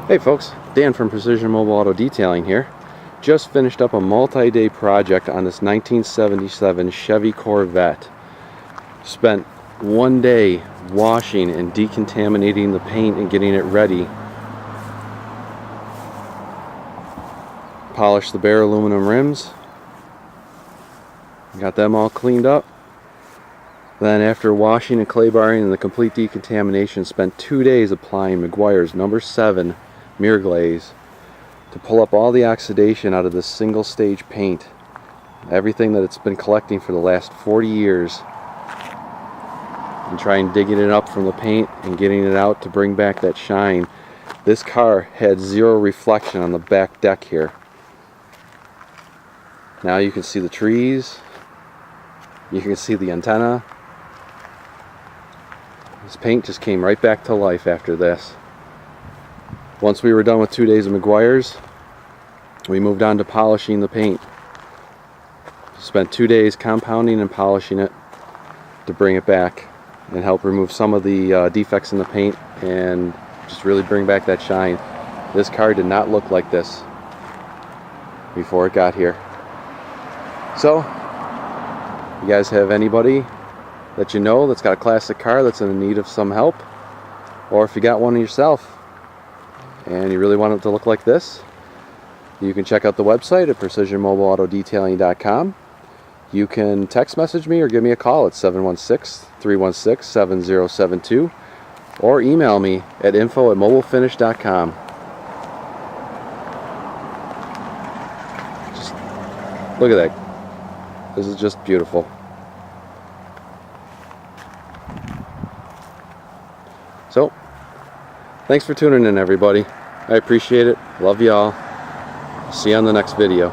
Hey folks, Dan from Precision Mobile Auto Detailing here. Just finished up a multi-day project on this 1977 Chevy Corvette. Spent one day washing and decontaminating the paint and getting it ready. Polished the bare aluminum rims. Got them all cleaned up. Then after washing and clay barring and the complete decontamination, spent 2 days applying Meguiar's number 7 mirror glaze to pull up all the oxidation out of this single stage paint. Everything that it's been collecting for the last 40 years. And trying digging it up from the paint and getting it out to bring back that shine. This car had zero reflection on the back deck here. Now you can see the trees. You can see the antenna. This paint just came right back to life after this. Once we were done with 2 days of Meguiar's, we moved on to polishing the paint. Spent 2 days compounding and polishing it to bring it back and help remove some of the defects in the paint and just really bring back that shine. This car did not look like this before it got here. So, you guys have anybody that you know that's got a classic car that's in need of some help, or if you got one yourself and you really want it to look like this, you can check out the website at precisionmobileautodetailing.com. You can text message me or give me a call at 716-316-7072 or email me at info@mobilefinish.com. Just look at that. This is just beautiful. So, thanks for tuning in, everybody. I appreciate it. Love y'all. See you on the next video.